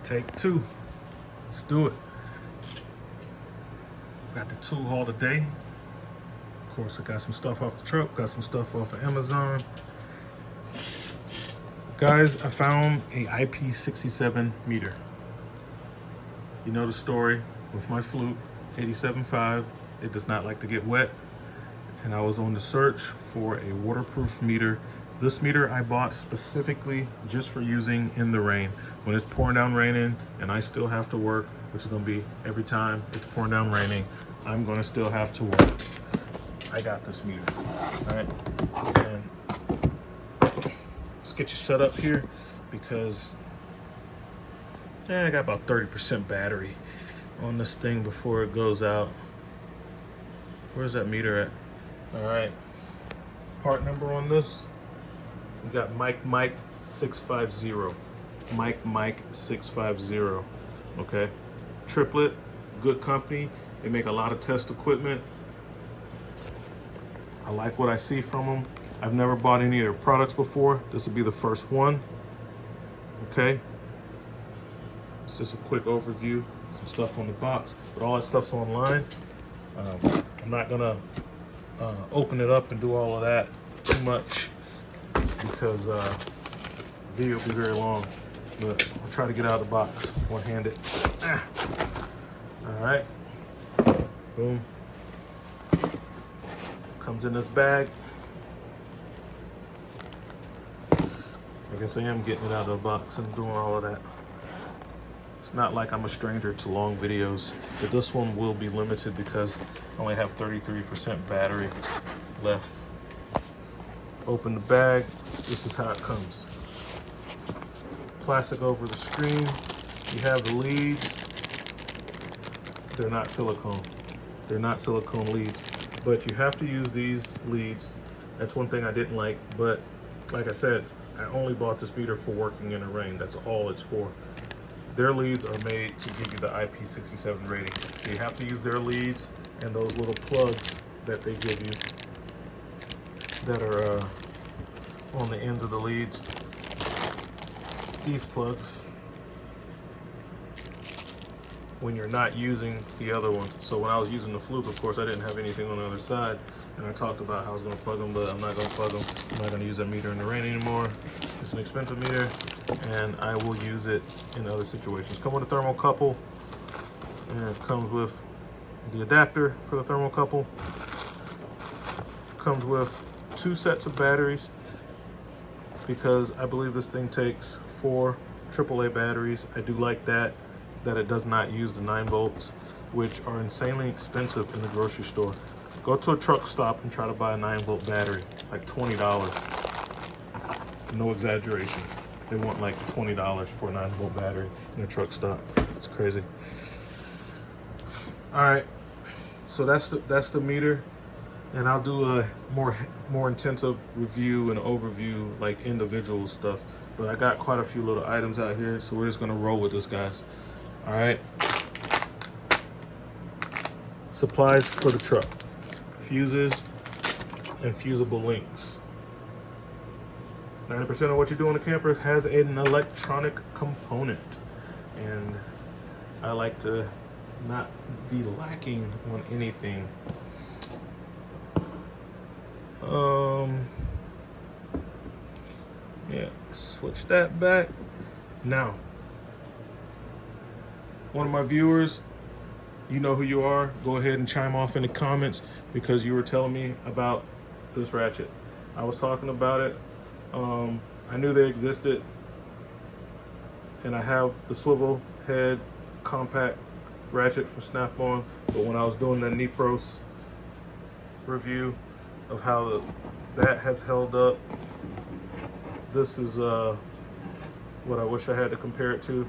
Take two. Let's do it. Got the tool haul today. Of course, I got some stuff off the truck, got some stuff off of Amazon. Guys, I found a IP67 meter. You know the story with my Fluke 87.5. It does not like to get wet. And I was on the search for a waterproof meter. This meter I bought specifically just for using in the rain. When it's pouring down raining and I still have to work, which is gonna be every time it's pouring down raining, I'm gonna still have to work. I got this meter, all right? And let's get you set up here because I got about 30% battery on this thing before it goes out. Where's that meter at? All right, part number on this, we got Mike 650. Mike 650, okay? Triplet, good company. They make a lot of test equipment. I like what I see from them. I've never bought any of their products before. This will be the first one, okay? It's just a quick overview, some stuff on the box, but all that stuff's online. I'm not gonna open it up and do all of that too much because the video will be very long, but I'll try to get out of the box one-handed. All right, boom. Comes in this bag. I guess I am getting it out of the box and doing all of that. It's not like I'm a stranger to long videos, but this one will be limited because I only have 33% battery left. Open the bag. This is how it comes. Plastic over the screen. You have the leads. They're not silicone. They're not silicone leads, but you have to use these leads. That's one thing I didn't like, but like I said, I only bought this meter for working in the rain. That's all it's for. Their leads are made to give you the IP67 rating. So you have to use their leads and those little plugs that they give you that are on the ends of the leads. These plugs, when you're not using the other ones. So when I was using the Fluke, of course, I didn't have anything on the other side. And I talked about how I was gonna plug them, but I'm not gonna plug them. I'm not gonna use that meter in the rain anymore. It's an expensive meter, and I will use it in other situations. Come with a thermocouple, and it comes with the adapter for the thermocouple. Comes with 2 sets of batteries because I believe this thing takes 4 AAA batteries. I do like that it does not use the 9 volts, which are insanely expensive in the grocery store. Go to a truck stop and try to buy a 9-volt battery. It's like $20. No exaggeration. They want like $20 for a 9-volt battery in a truck stop. It's crazy. All right, so that's the meter, and I'll do a more intensive review and overview, like individual stuff. But I got quite a few little items out here, so we're just gonna roll with this, guys. All right. Supplies for the truck. Fuses and fusible links. 90% of what you do on the camper has an electronic component, and I like to not be lacking on anything. Yeah, switch that back. Now, one of my viewers, you know who you are, go ahead and chime off in the comments because you were telling me about this ratchet. I was talking about it. I knew they existed, and I have the swivel head compact ratchet from Snap-on, but when I was doing the Nipros review of how that has held up, this is what I wish I had to compare it to,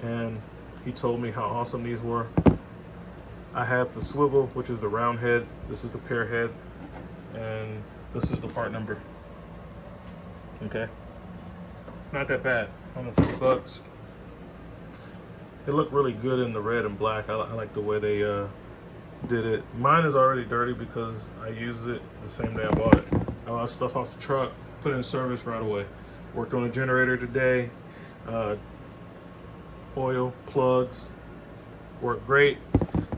and he told me how awesome these were. I have the swivel, which is the round head. This is the pear head, and this is the part number. Okay, it's not that bad. $150. It looked really good in the red and black. I like the way they did it. Mine is already dirty because I used it the same day I bought it. I bought stuff off the truck, put it in service right away. Worked on a generator today. oil, plugs, work great.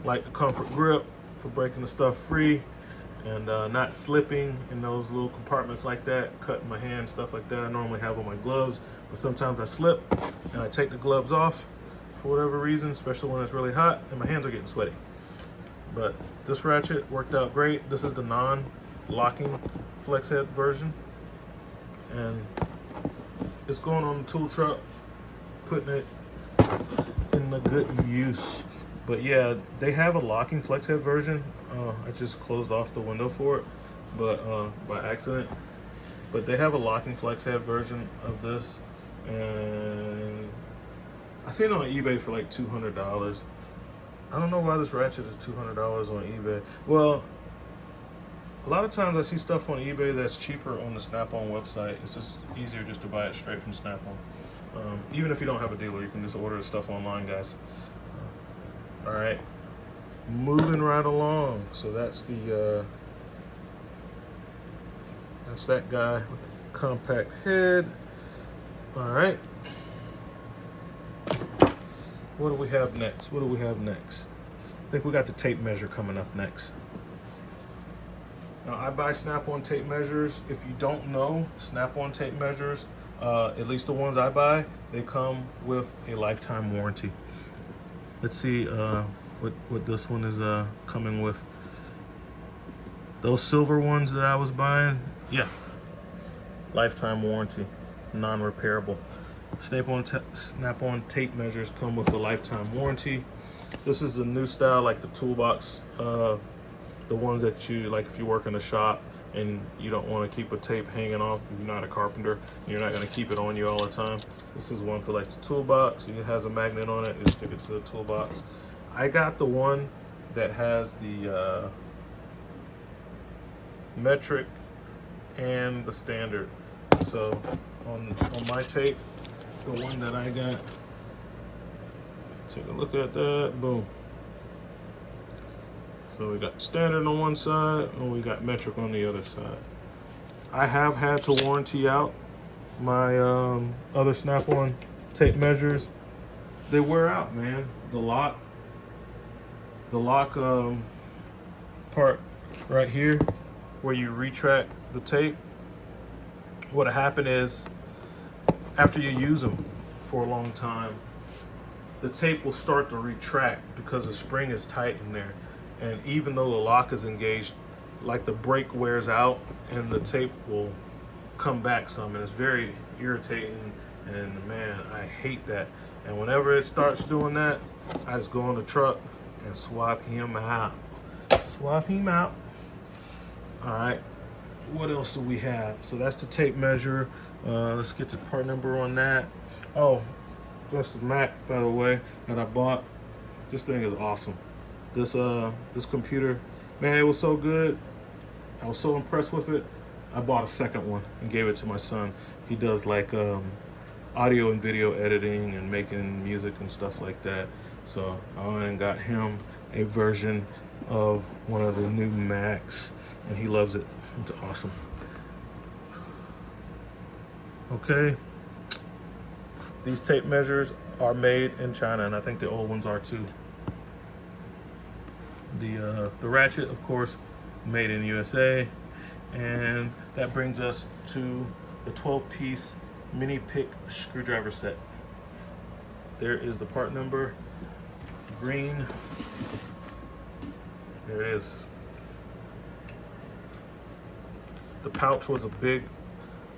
Like the comfort grip for breaking the stuff free and not slipping in those little compartments like that, cutting my hand, stuff like that. I normally have on my gloves, but sometimes I slip and I take the gloves off for whatever reason, especially when it's really hot and my hands are getting sweaty. But this ratchet worked out great. This is the non-locking flex head version, and it's going on the tool truck, putting it in a good use. But yeah, they have a locking flex head version. I just closed off the window for it, but by accident. But they have a locking flex head version of this, and I seen it on eBay for like $200. I don't know why this ratchet is $200 on eBay. Well, a lot of times I see stuff on eBay that's cheaper on the Snap-on website. It's just easier just to buy it straight from Snap-on. Even if you don't have a dealer, you can just order the stuff online, guys. All right, moving right along. So that's the that's that guy with the compact head. All right. What do we have next? What do we have next? I think we got the tape measure coming up next. Now, I buy Snap-on tape measures. If you don't know, Snap-on tape measures, at least the ones I buy, they come with a lifetime warranty. Let's see what this one is coming with. Those silver ones that I was buying, yeah, lifetime warranty, non-repairable. Snap-on tape measures come with a lifetime warranty. This is the new style, like the toolbox, the ones that you, like if you work in a shop and you don't want to keep a tape hanging off, if you're not a carpenter, you're not going to keep it on you all the time. This is one for like the toolbox. It has a magnet on it, you stick it to the toolbox. I got the one that has the metric and the standard. So on my tape, the one that I got, take a look at that, boom. So we got standard on one side and we got metric on the other side. I have had to warranty out my other Snap-on tape measures. They wear out, man. The lock part right here where you retract the tape, what'll happen is after you use them for a long time, the tape will start to retract because the spring is tight in there. And even though the lock is engaged, like the brake wears out and the tape will come back some, and it's very irritating, and man, I hate that. And whenever it starts doing that, I just go on the truck and swap him out. Swap him out. All right, what else do we have? So that's the tape measure. Let's get the part number on that. Oh, that's the Mac, by the way, that I bought. This thing is awesome. This computer, man, it was so good. I was so impressed with it. I bought a second one and gave it to my son. He does like audio and video editing and making music and stuff like that. So I went and got him a version of one of the new Macs, and he loves it. It's awesome. Okay. These tape measures are made in China, and I think the old ones are too. The ratchet, of course, made in USA, and that brings us to the 12-piece mini pick screwdriver set. There is the part number, green. There it is. The pouch was a big,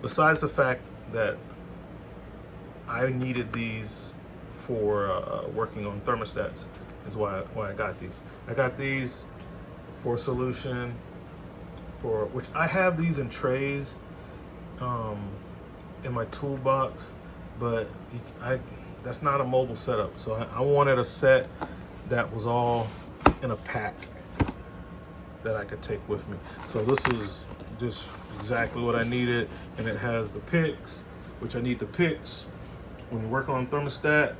besides the fact that I needed these for working on thermostats, is why I got these. I got these for a solution for which I have these in trays in my toolbox, but that's not a mobile setup. So I wanted a set that was all in a pack that I could take with me. So this is just exactly what I needed, and it has the picks, which I need the picks when you work on thermostat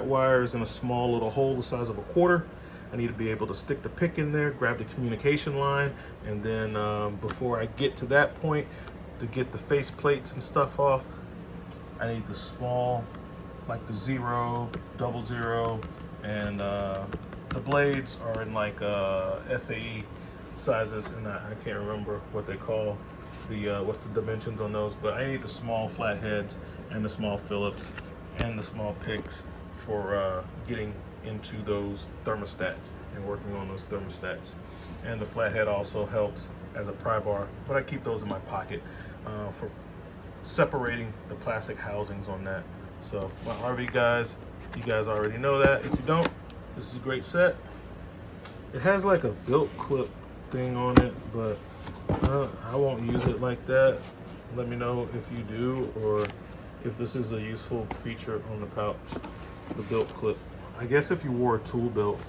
wire is in a small little hole the size of a quarter. I need to be able to stick the pick in there, grab the communication line, and then before I get to that point, to get the face plates and stuff off, I need the small like the 0, 00, and the blades are in like SAE sizes, and I can't remember what they call the what's the dimensions on those, but I need the small flatheads and the small Phillips and the small picks for getting into those thermostats and working on those thermostats. And the flathead also helps as a pry bar, but I keep those in my pocket for separating the plastic housings on that. So my RV guys, you guys already know that. If you don't, this is a great set. It has like a built clip thing on it, but I won't use it like that. Let me know if you do, or if this is a useful feature on the pouch, the built clip. I guess if you wore a tool belt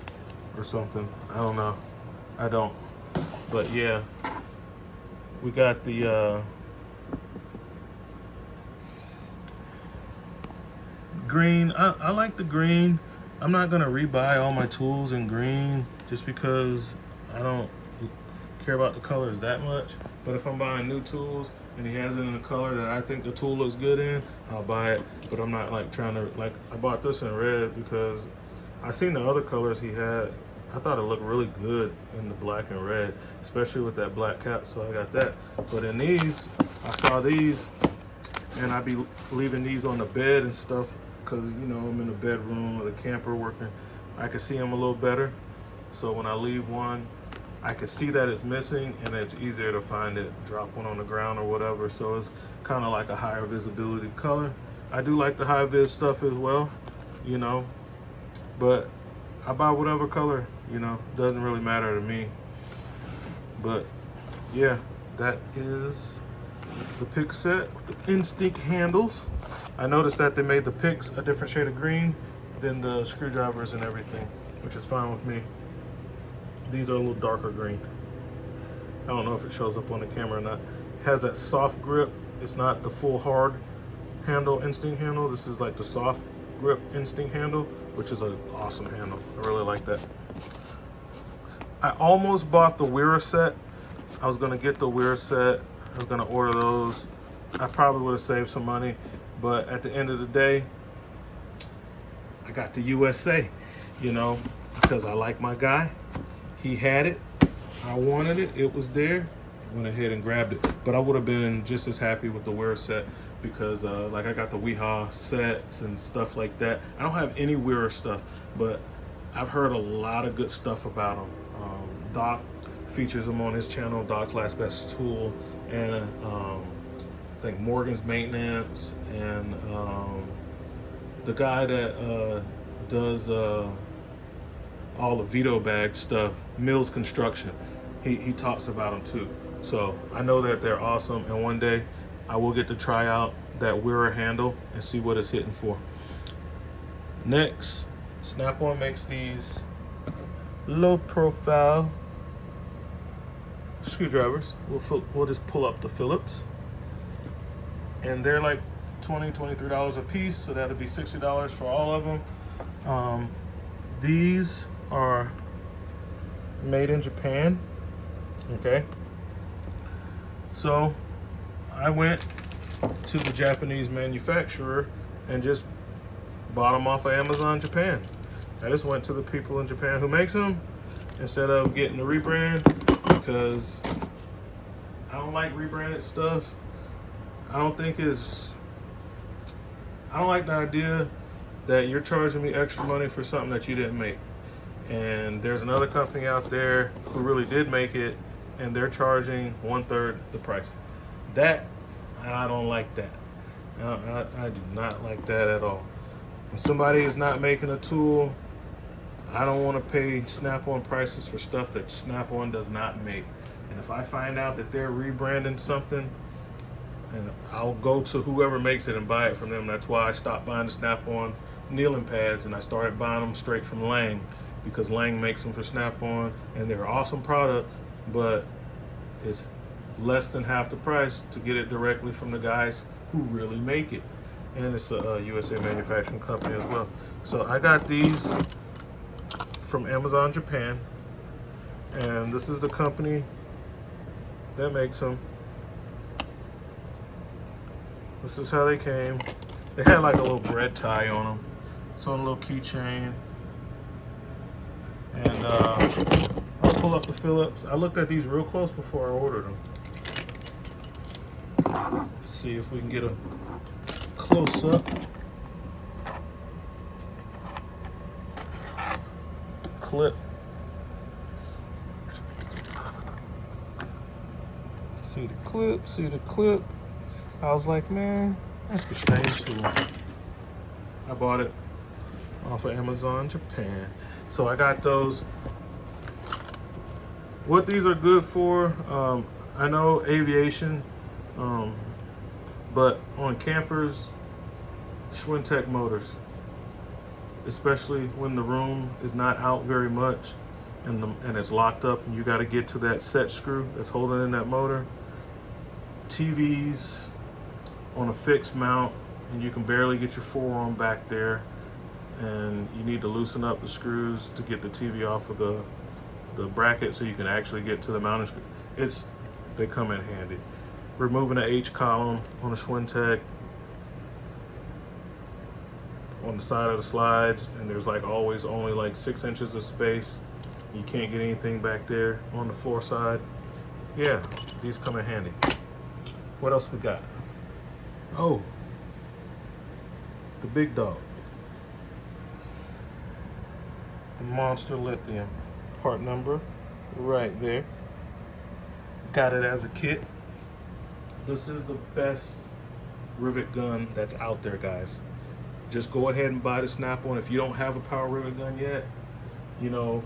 or something, I don't know. I don't. But yeah, we got the green. I like the green. I'm not gonna rebuy all my tools in green just because I don't care about the colors that much. But if I'm buying new tools and he has it in a color that I think the tool looks good in, I'll buy it. But I'm not like trying to, like, I bought this in red because I seen the other colors he had. I thought it looked really good in the black and red, especially with that black cap, so I got that. But in these, I saw these, and I be leaving these on the bed and stuff because, you know, I'm in the bedroom or the camper working. I can see them a little better. So when I leave one, I can see that it's missing, and it's easier to find it, drop one on the ground or whatever. So it's kind of like a higher visibility color. I do like the high vis stuff as well, you know, but I buy whatever color, you know, doesn't really matter to me. But yeah, that is the pick set with the Instinct handles. I noticed that they made the picks a different shade of green than the screwdrivers and everything, which is fine with me. These are a little darker green. I don't know if it shows up on the camera or not. It has that soft grip. It's not the full hard handle, Instinct handle. This is like the soft grip Instinct handle, which is an awesome handle. I really like that. I almost bought the Wera set. I was gonna get the Wera set. I was gonna order those. I probably would have saved some money, but at the end of the day, I got the USA, you know, because I like my guy. He had it, I wanted it, it was there, went ahead and grabbed it. But I would have been just as happy with the Wera set because like I got the Weehaw sets and stuff like that. I don't have any Wera stuff, but I've heard a lot of good stuff about them. Doc features them on his channel, Doc's Last Best Tool, and I think Morgan's Maintenance, and the guy that does all the Vito bag stuff, Mills Construction, he talks about them too. So I know that they're awesome, and one day I will get to try out that Wera handle and see what it's hitting for. Next, Snap-on makes these low profile screwdrivers. We'll just pull up the Phillips, and they're like $23 a piece, so that'll be $60 for all of them. These are made in Japan. Okay, so I went to the Japanese manufacturer and just bought them off of Amazon Japan. I just went to the people in Japan who makes them instead of getting the rebrand, because I don't like rebranded stuff. I don't like the idea that you're charging me extra money for something that you didn't make. And there's another company out there who really did make it, and they're charging 1/3 the price. That, I don't like that. I do not like that at all. When somebody is not making a tool, I don't want to pay Snap-on prices for stuff that Snap-on does not make. And if I find out that they're rebranding something, and I'll go to whoever makes it and buy it from them. That's why I stopped buying the Snap-on kneeling pads and I started buying them straight from Lang, because Lang makes them for Snap-on, and they're an awesome product, but it's less than half the price to get it directly from the guys who really make it. And it's a USA manufacturing company as well. So I got these from Amazon Japan, and this is the company that makes them. This is how they came. They had like a little bread tie on them. It's on a little keychain. And I'll pull up the Phillips. I looked at these real close before I ordered them. Let's see if we can get a close up. Clip. See the clip, see the clip. I was like, man, that's the same tool. I bought it off of Amazon Japan. So I got those. What these are good for, I know aviation, but on campers, Schwintek motors, especially when the room is not out very much and it's locked up and you got to get to that set screw that's holding in that motor. TVs on a fixed mount and you can barely get your forearm back there, and you need to loosen up the screws to get the TV off of the bracket so you can actually get to the mounting screw. They come in handy. Removing the H column on a Schwintek on the side of the slides, and there's like always only like 6 inches of space. You can't get anything back there on the floor side. Yeah, these come in handy. What else we got? Oh, the big dog. The Monster Lithium. Part number right there. Got it as a kit. This is the best rivet gun that's out there, guys. Just go ahead and buy the Snap-on. If you don't have a power rivet gun yet, you know,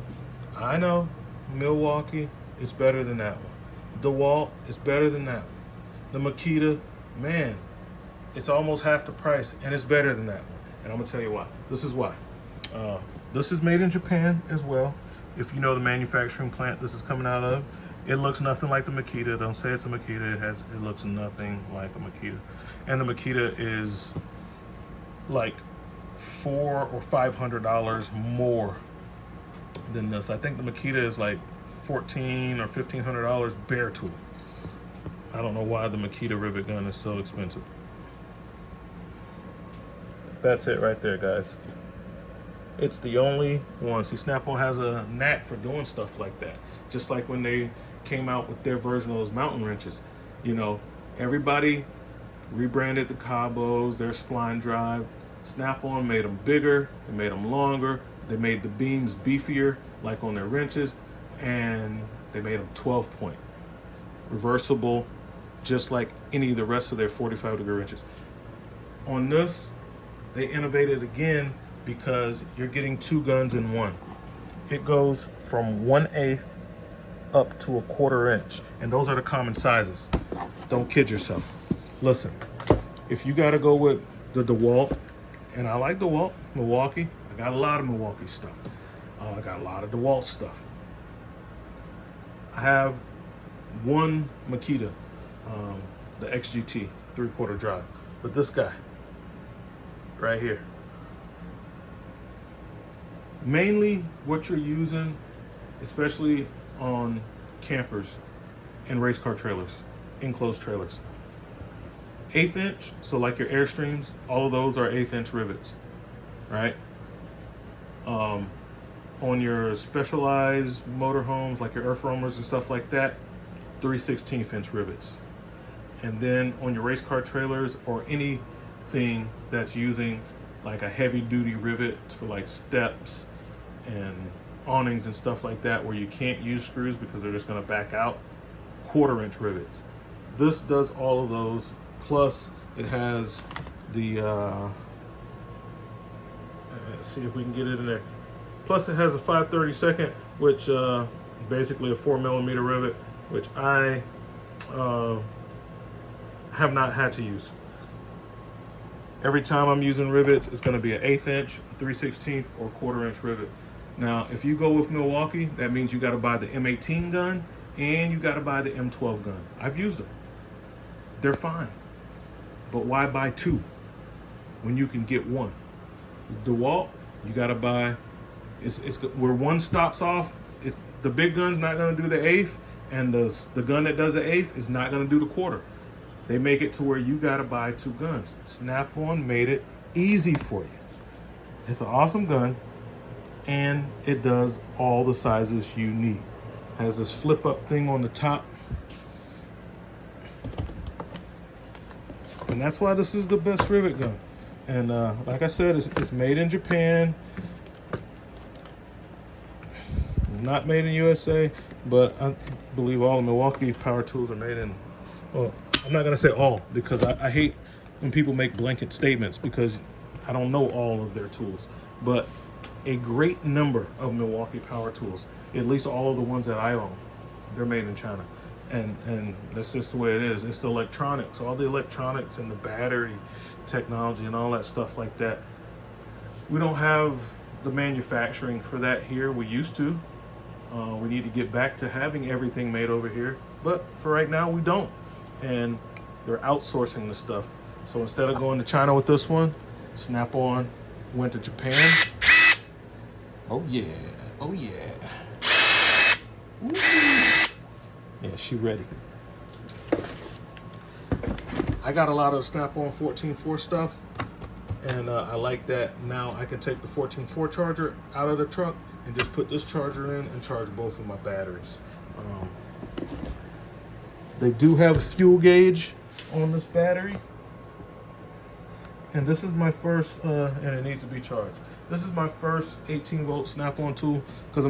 I know Milwaukee is better than that one. DeWalt is better than that one. The Makita, man, it's almost half the price, and it's better than that one. And I'm gonna tell you why. This is why. This is made in Japan as well. If you know the manufacturing plant this is coming out of, it looks nothing like the Makita. Don't say it's a Makita. It looks nothing like a Makita. And the Makita is like $400 or $500 more than this. I think the Makita is like $1,400 or $1,500 bare tool. I don't know why the Makita rivet gun is so expensive. That's it right there, guys. It's the only one. See, Snap-on has a knack for doing stuff like that. Just like when they came out with their version of those mountain wrenches. You know, everybody rebranded the Cabos, their spline drive. Snap-on made them bigger, they made them longer, they made the beams beefier, like on their wrenches, and they made them 12-point. Reversible, just like any of the rest of their 45-degree wrenches. On this, they innovated again because you're getting 2 guns in one. It goes from 1/8 up to 1/4 inch, and those are the common sizes. Don't kid yourself. Listen, if you gotta go with the DeWalt, and I like DeWalt, Milwaukee, I got a lot of Milwaukee stuff. I got a lot of DeWalt stuff. I have one Makita, the XGT 3/4 drive, but this guy right here, mainly what you're using, especially on campers and race car trailers, enclosed trailers. 1/8 inch, so like your Airstreams, all of those are 1/8 inch rivets, right? On your specialized motorhomes, like your Earth Roamers and stuff like that, 3/16 inch rivets. And then on your race car trailers or anything that's using like a heavy duty rivet for like steps and awnings and stuff like that, where you can't use screws because they're just going to back out, 1/4 inch rivets. This does all of those, plus it has the let's see if we can get it in there. Plus it has a 5/32, which basically a 4mm rivet, which I have not had to use. Every time I'm using rivets, it's going to be an 1/8 inch, 3/16, or 1/4 inch rivet. Now, if you go with Milwaukee, that means you got to buy the M18 gun and you got to buy the M12 gun. I've used them. They're fine. But why buy 2 when you can get 1? DeWalt, you got to buy, it's where 1 stops off, the big gun's not going to do the 1/8, and the gun that does the 1/8 is not going to do the 1/4. They make it to where you gotta buy 2 guns. Snap-on made it easy for you. It's an awesome gun, and it does all the sizes you need. Has this flip up thing on the top. And that's why this is the best rivet gun. And like I said, it's made in Japan. Not made in USA, but I believe all the Milwaukee power tools are made in, well, I'm not gonna say all, because I hate when people make blanket statements, because I don't know all of their tools. But a great number of Milwaukee power tools, at least all of the ones that I own, they're made in China. And that's just the way it is. It's the electronics, all the electronics and the battery technology and all that stuff like that. We don't have the manufacturing for that here. We used to. We need to get back to having everything made over here. But for right now, we don't. And they're outsourcing the stuff. So instead of going to China with this one, Snap-on went to Japan. Oh yeah, oh yeah. Ooh. Yeah, she ready. I got a lot of Snap-on 14.4 stuff, and I like that now I can take the 14.4 charger out of the truck and just put this charger in and charge both of my batteries. They do have a fuel gauge on this battery, and this is my first, and it needs to be charged. This is my first 18-volt Snap-on tool, because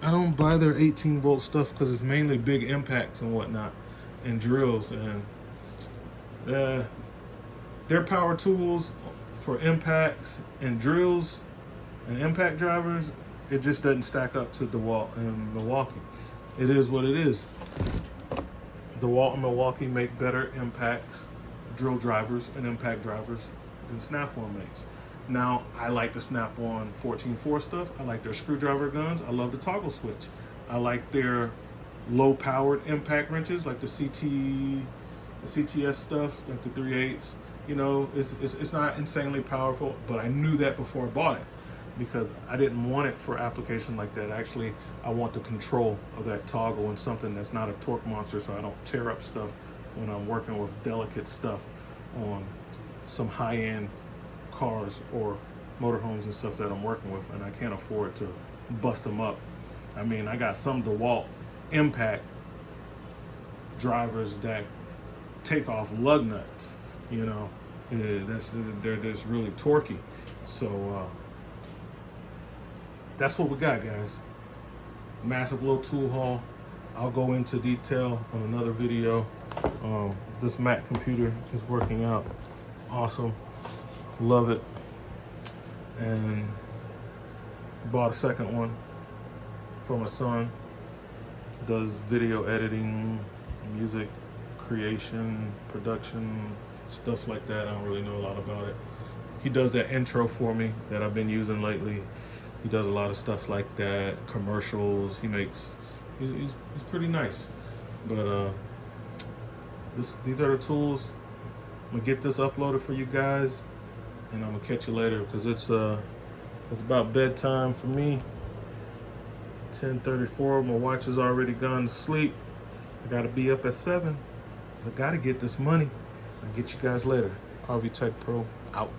I don't buy their 18-volt stuff because it's mainly big impacts and whatnot, and drills, and their power tools for impacts and drills and impact drivers, it just doesn't stack up to DeWalt and Milwaukee. It is what it is. DeWalt and Milwaukee make better impacts, drill drivers, and impact drivers than Snap-on makes. Now, I like the Snap-on 14.4 stuff. I like their screwdriver guns. I love the toggle switch. I like their low-powered impact wrenches, like the CTS stuff, like the 3/8. You know, it's not insanely powerful, but I knew that before I bought it, because I didn't want it for application like that. Actually, I want the control of that toggle and something that's not a torque monster, so I don't tear up stuff when I'm working with delicate stuff on some high-end cars or motorhomes and stuff that I'm working with, and I can't afford to bust them up. I mean, I got some DeWalt impact drivers that take off lug nuts, you know. They're just really torquey. So that's what we got, guys. Massive little tool haul. I'll go into detail on another video. This Mac computer is working out awesome. Love it. And bought a second one for my son. Does video editing, music creation, production, stuff like that. I don't really know a lot about it. He does that intro for me that I've been using lately. He does a lot of stuff like that, commercials. He's pretty nice. But these are the tools. I'm gonna get this uploaded for you guys, and I'm gonna catch you later, because it's about bedtime for me. 10:34. My watch is already gone to sleep. I gotta be up at 7, so I gotta get this money. I'll get you guys later. RV Tech Pro out.